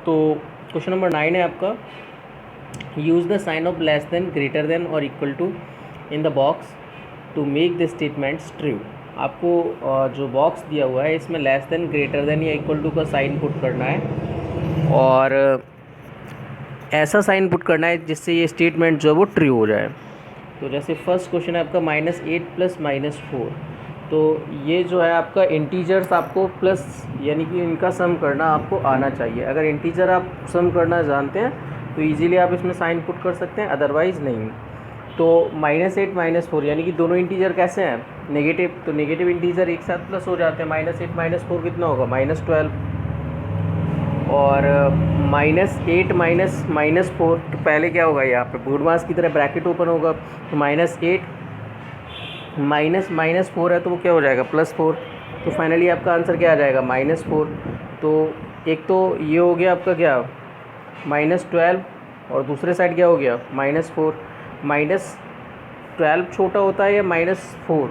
तो question number 9 है आपका, use the sign of less than, greater than और equal to in the box to make the statements true. आपको जो box दिया हुआ है इसमें लेस देन, ग्रेटर देन या इक्वल टू का साइन पुट करना है और ऐसा साइन पुट करना है जिससे ये स्टेटमेंट जो है वो ट्रू हो जाए। तो जैसे फर्स्ट क्वेश्चन है आपका -8 प्लस -4, तो ये जो है आपका इंटीजर्स आपको प्लस यानी कि इनका सम करना आपको आना चाहिए। अगर इंटीजर आप सम करना जानते हैं तो इजीली आप इसमें साइन पुट कर सकते हैं, अदरवाइज़ नहीं। तो -8 -4 यानी कि दोनों इंटीजर कैसे हैं, नेगेटिव, तो नेगेटिव इंटीजर एक साथ प्लस हो जाते हैं। -8 -4 कितना होगा, -12 और -8 -4, तो पहले क्या होगा, यहाँ पे बूडमास की तरह ब्रैकेट ओपन होगा, तो -8 -4 है तो वो क्या हो जाएगा, +4। तो फाइनली आपका आंसर क्या आ जाएगा, -4। तो एक तो ये हो गया आपका क्या, -12 और दूसरे साइड क्या हो गया, -4। -12 छोटा होता है या -4,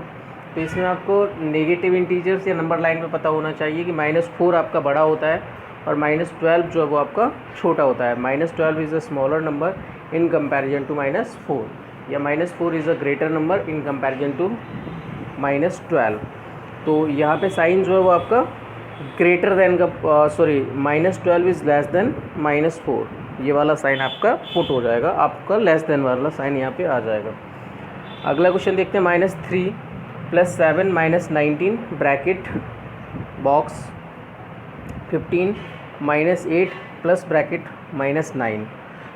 तो इसमें आपको नेगेटिव इंटीजर्स या नंबर लाइन में पता होना चाहिए कि -4 आपका बड़ा होता है और -12 जो है वो आपका छोटा होता है। -12 is a smaller number in comparison to -4, या -4 is a greater number in comparison to -12। तो यहाँ पे साइन जो है वो आपका ग्रेटर देन का, -12 इज़ लेस देन -4, ये वाला साइन आपका पुट हो जाएगा, आपका लेस देन वाला साइन यहाँ पे आ जाएगा। अगला क्वेश्चन देखते हैं, -3 + 7 -19 ब्रैकेट बॉक्स 15 -8 प्लस ब्रैकेट -9।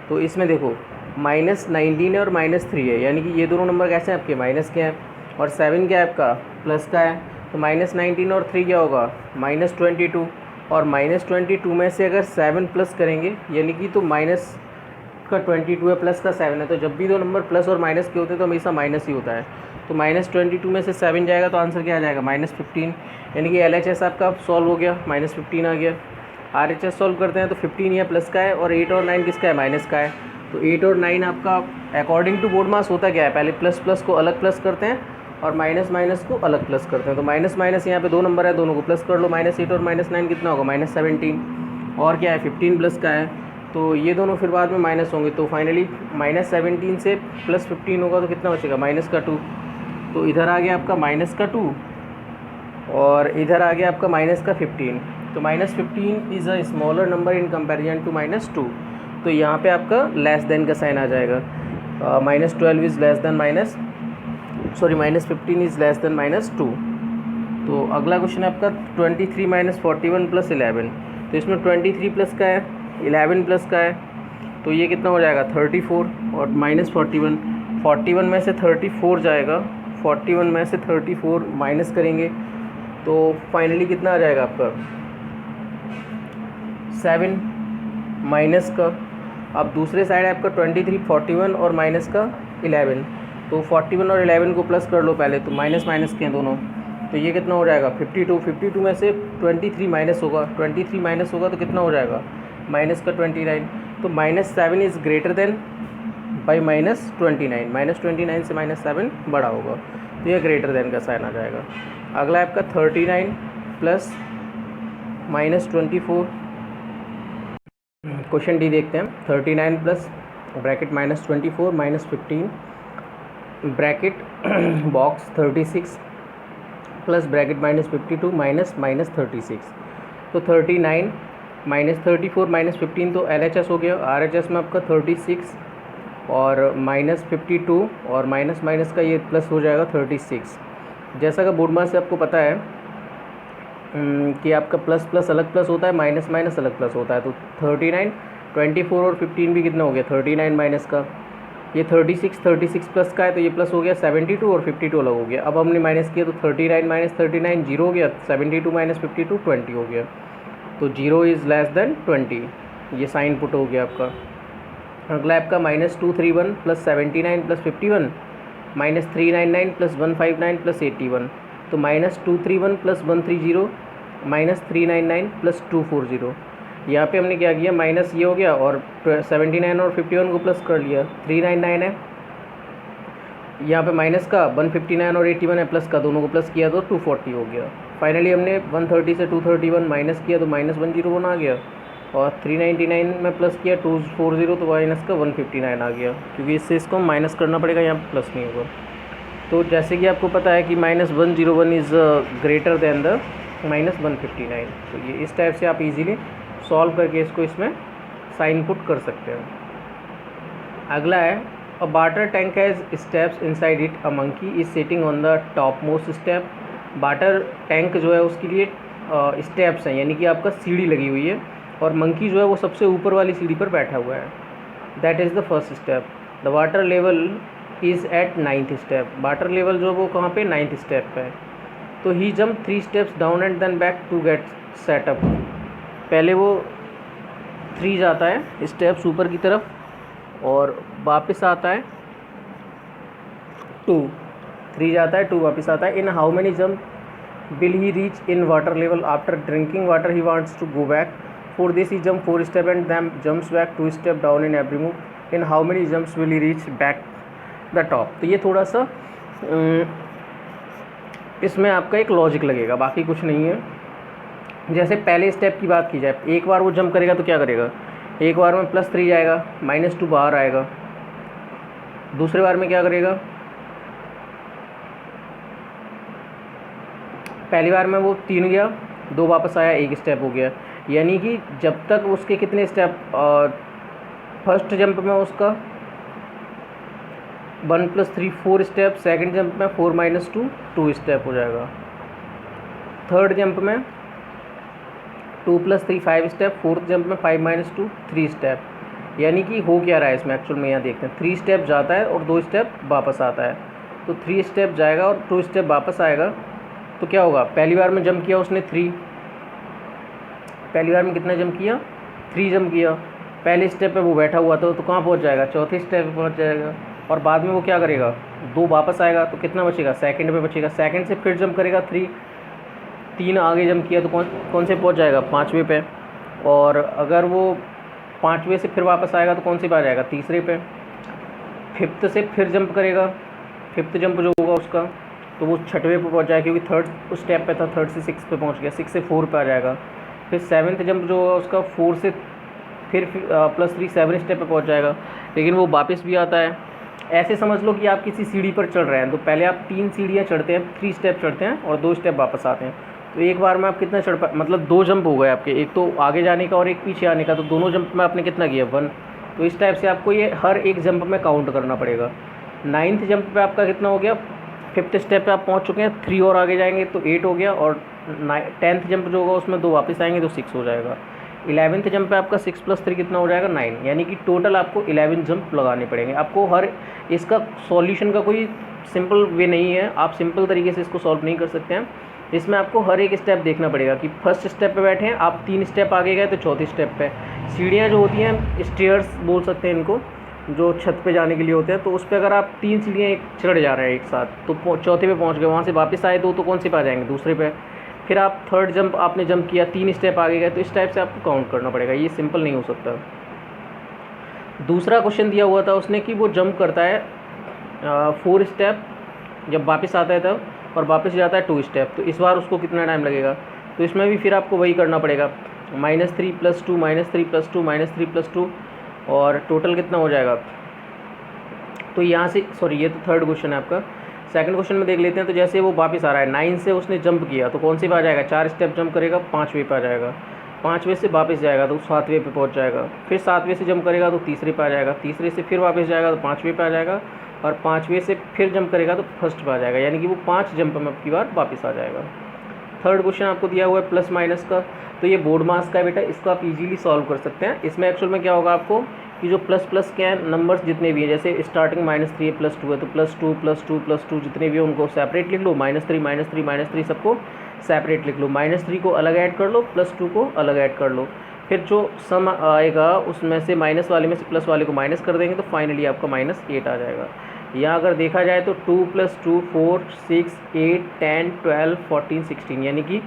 तो इसमें देखो -19 है और -3 है, यानी कि ये दोनों नंबर कैसे हैं आपके, माइनस के हैं, और 7 क्या है आपका, प्लस का है। तो -19 और 3 क्या होगा, -22, और -22 में से अगर 7 प्लस करेंगे यानी कि, तो माइनस का 22 है, प्लस का 7 है, तो जब भी दो नंबर प्लस और माइनस के होते हैं तो हमेशा माइनस ही होता है। तो -22 में से 7 जाएगा तो आंसर क्या आ जाएगा, -15, यानी कि LHS आपका सॉल्व हो गया, -15 आ गया। RHS सॉल्व करते हैं तो 15 या प्लस का है और 8 और 9 किसका है, माइनस का है। तो 8 और 9 आपका अकॉर्डिंग टू बोर्ड मास होता क्या है, पहले प्लस प्लस को अलग प्लस करते हैं और माइनस माइनस को अलग प्लस करते हैं। तो माइनस माइनस यहाँ पे दो नंबर है, दोनों को प्लस कर लो, -8 और -9 कितना होगा, -17, और क्या है 15 प्लस का है, तो ये दोनों फिर बाद में माइनस होंगे। तो फाइनली -17 से +15 होगा तो कितना बचेगा, -2। तो इधर आ गया आपका -2 और इधर आ गया आपका -15। तो -15 is a smaller number in comparison to -2, तो यहाँ पे आपका लेस देन का साइन आ जाएगा। -12 is less than -15 is less than -2। तो अगला क्वेश्चन है आपका 23 -41 + 11। तो इसमें 23 प्लस का है, 11 प्लस का है, तो ये कितना हो जाएगा, 34, और -41, 41 में से 34 जाएगा, 41 में से 34 माइनस करेंगे तो फाइनली कितना आ जाएगा आपका, 7 माइनस का। अब दूसरे साइड आपका 23, 41 और माइनस का 11, तो 41 और 11 को प्लस कर लो पहले, तो माइनस माइनस के हैं दोनों, तो ये कितना हो जाएगा, 52। 52 में से 23 माइनस होगा, 23 माइनस होगा तो कितना हो जाएगा, माइनस का 29। तो -7 इज़ ग्रेटर देन बाई -29, -29 से -7 बड़ा होगा, तो यह ग्रेटर देन का साइन आ जाएगा। अगला आपका 39 प्लस -24, क्वेश्चन डी देखते हैं। 39 plus bracket -24 -15 bracket box 36 plus bracket -52 -36। तो 39 -34 -15 तो LHS हो गया, RHS में आपका 36 और -52 और माइनस माइनस का ये प्लस हो जाएगा 36। जैसा कि बोर्ड मास से आपको पता है कि आपका प्लस प्लस अलग प्लस होता है, माइनस माइनस अलग प्लस होता है। तो 39, 24 और 15 भी कितना हो गया, 39 माइनस का, ये 36 प्लस का है तो ये प्लस हो गया 72 और 52 अलग हो गया। अब हमने माइनस किया तो 39 - 39 0 हो गया, 72 - 52 20 हो गया। तो 0 इज़ लेस देन 20, ये साइन पुट हो गया आपका। अगला आपका -231 + 79 + 51 -399 + 159 + 81। तो -231 + 130 -399 + 240। यहाँ पे हमने क्या किया, माइनस ये हो गया और 79 और 51 को प्लस कर लिया, 399 है, यहाँ पे माइनस का 159 और 81 है, प्लस का दोनों को प्लस किया तो 240 हो गया। फाइनली हमने 130 से 231 माइनस किया तो -101 आ गया, और 399 में प्लस किया 240 तो माइनस का 159 आ गया, क्योंकि इससे इसको माइनस करना पड़ेगा, यहाँ प्लस नहीं होगा। तो जैसे कि आपको पता है कि -101 इज़ ग्रेटर दैन द -159, तो ये इस टाइप से आप इजीली सॉल्व करके इसको इसमें साइन पुट कर सकते हैं। अगला है अ water tank has steps inside it, a monkey is sitting on the top most step. Water tank जो है उसके लिए स्टेप्स हैं, यानी कि आपका सीढ़ी लगी हुई है, और मंकी जो है वो सबसे ऊपर वाली सीढ़ी पर बैठा हुआ है। That is the first step. The water level is at 9th step. Water level जो है वो कहाँ पे 9th स्टेप पे है। तो he jump 3 steps down and then back to get setup. पहले वो 3 जाता है स्टेप्स ऊपर की तरफ और वापस आता है 2, 3 जाता है 2 वापस आता है। In how many jump will he reach in water level after drinking water he wants to go back. For this he jump 4 steps and then jumps back 2 steps down in every move. In how many jumps will he reach back the top. तो ये थोड़ा सा इसमें आपका एक logic लगेगा, बाकी कुछ नहीं है। जैसे पहले स्टेप की बात की जाए, एक बार वो जंप करेगा तो क्या करेगा, एक बार में +3 जाएगा, -2 बाहर आएगा। दूसरे बार में क्या करेगा, पहली बार में वो 3 गया, 2 वापस आया, 1 स्टेप हो गया। यानी कि जब तक उसके कितने स्टेप, फर्स्ट जंप में उसका 1 + 3 4 स्टेप, सेकंड जंप में 4 - 2 2 स्टेप हो जाएगा। थर्ड जंप में 2 + 3 5 स्टेप, फोर्थ जंप में 5 - 2 3 स्टेप। यानी कि हो क्या रहा है इसमें एक्चुअल में, यहाँ देखते हैं 3 स्टेप जाता है और 2 स्टेप वापस आता है। तो 3 स्टेप जाएगा और 2 स्टेप वापस आएगा, तो क्या होगा, पहली बार में जंप किया उसने 3, पहली बार में कितना जंप किया 3 जंप किया। पहले स्टेप पे वो बैठा हुआ था तो कहाँ पहुँच जाएगा, चौथे स्टेप पे पहुँच जाएगा। और बाद में वो क्या करेगा, 2 वापस आएगा तो कितना बचेगा, सेकंड पे बचेगा। सेकंड से फिर जंप करेगा 3 आगे जंप किया तो कौन से पहुंच जाएगा, 5वें पे। और अगर वो 5वें से फिर वापस आएगा तो कौन से पे आ जाएगा, तीसरे पे। 5th से फिर जंप करेगा, 5th जंप जो होगा उसका तो वो 6वें पे पहुंच जाएगा, क्योंकि 3rd उस स्टेप पे था, 3rd से 6 पे पहुंच गया, 6 से 4 पे आ जाएगा। फिर 7th जंप जो होगा उसका 4 से फिर +3 7 स्टेप पे पहुंच जाएगा, लेकिन वो वापस भी आता है। ऐसे समझ लो कि आप किसी सीढ़ी पर चढ़ रहे हैं, तो पहले आप 3 सीढ़ियाँ चढ़ते हैं, 3 स्टेप चढ़ते हैं और 2 स्टेप वापस आते हैं। तो एक बार में आप कितना चढ़ पाए, मतलब 2 जंप हो गए आपके, एक तो आगे जाने का और एक पीछे आने का, तो दोनों जंप में आपने कितना किया 1। तो इस टाइप से आपको ये हर एक जंप में काउंट करना पड़ेगा। 9th जंप पे आपका कितना हो गया, 5th स्टेप पे आप पहुंच चुके हैं, 3 और आगे जाएंगे तो 8 हो गया, और 10th जंप जो होगा उसमें 2 वापस आएंगे तो 6 हो जाएगा। 11th जंप पे आपका 6 + 3 कितना हो जाएगा 9, यानी कि टोटल आपको 11 जंप लगाने पड़ेंगे। आपको हर इसका सॉल्यूशन का कोई सिंपल वे नहीं है, आप सिंपल तरीके से इसको सॉल्व नहीं कर सकते हैं। इसमें आपको हर एक स्टेप देखना पड़ेगा कि फर्स्ट स्टेप पे बैठे हैं आप, 3 स्टेप आगे गए तो चौथे स्टेप पे सीढ़ियाँ जो होती हैं, स्टेयर्स बोल सकते हैं इनको, जो छत पे जाने के लिए होते हैं, तो उस पर अगर आप 3 सीढ़ियाँ एक चढ़ जा रहे हैं एक साथ, तो चौथे पे पहुँच गए, वहाँ से वापस आए तो कौन से पे आ जाएंगे, दूसरे पे। फिर आप 3rd जंप आपने जंप किया, 3 स्टेप आगे गए, तो इस टाइप से आपको काउंट करना पड़ेगा, ये सिंपल नहीं हो सकता। दूसरा क्वेश्चन दिया हुआ था उसने कि वो जंप करता है 4 स्टेप, जब वापस आता है तब, और वापस जाता है 2 स्टेप, तो इस बार उसको कितना टाइम लगेगा। तो इसमें भी फिर आपको वही करना पड़ेगा, -3 + 2 -3 + 2 -3 + 2, और टोटल कितना हो जाएगा। तो यहाँ से सॉरी, ये तो 3rd क्वेश्चन है आपका। सेकंड क्वेश्चन में देख लेते हैं। तो जैसे वो वापस आ रहा है, 9 से उसने जंप किया तो कौन से पे आ जाएगा, 4 स्टेप जंप करेगा, 5वें पे आ जाएगा। 5वें से वापस जाएगा तो 7वें पे पहुंच जाएगा। फिर 7वें से जंप करेगा तो तीसरे पे आ जाएगा, तीसरे से फिर वापस जाएगा तो 5वें पे आ जाएगा, और 5वें से फिर जंप करेगा तो फर्स्ट पे आ जाएगा, यानी कि वो 5 जंप में की बार वापस आ जाएगा। 3rd क्वेश्चन आपको दिया हुआ है प्लस माइनस का, तो ये बोर्ड मास का है बेटा, इसको आप इजीली सॉल्व कर सकते हैं। इसमें एक्चुअल में क्या होगा आपको कि जो प्लस प्लस के हैं नंबर्स जितने भी हैं, जैसे स्टार्टिंग -3 है, +2 है, तो +2 +2 +2 जितने भी हैं उनको सेपरेट लिख लो, -3 -3 -3 सबको सेपरेट लिख लो, -3 को अलग ऐड कर लो, +2 को अलग ऐड कर लो। फिर जो सम आएगा उसमें से माइनस वाले में से प्लस वाले को माइनस कर देंगे तो फाइनली आपका -8 आ जाएगा। यहाँ अगर देखा जाए तो 2 + 2 4 6 8 10 12 14 16, यानी कि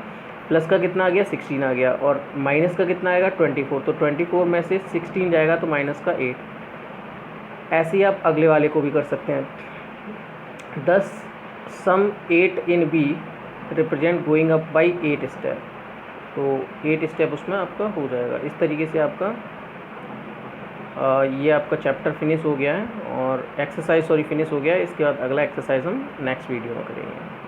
प्लस का कितना आ गया 16 आ गया, और माइनस का कितना आएगा 24, तो 24 में से 16 जाएगा तो माइनस का 8। ऐसे ही आप अगले वाले को भी कर सकते हैं। 10 sum 8 in B represent going up by 8 step. तो 8 स्टेप उसमें आपका हो जाएगा। इस तरीके से आपका ये आपका चैप्टर फिनिश हो गया है और एक्सरसाइज फिनिश हो गया है। इसके बाद अगला एक्सरसाइज हम नेक्स्ट वीडियो में करेंगे।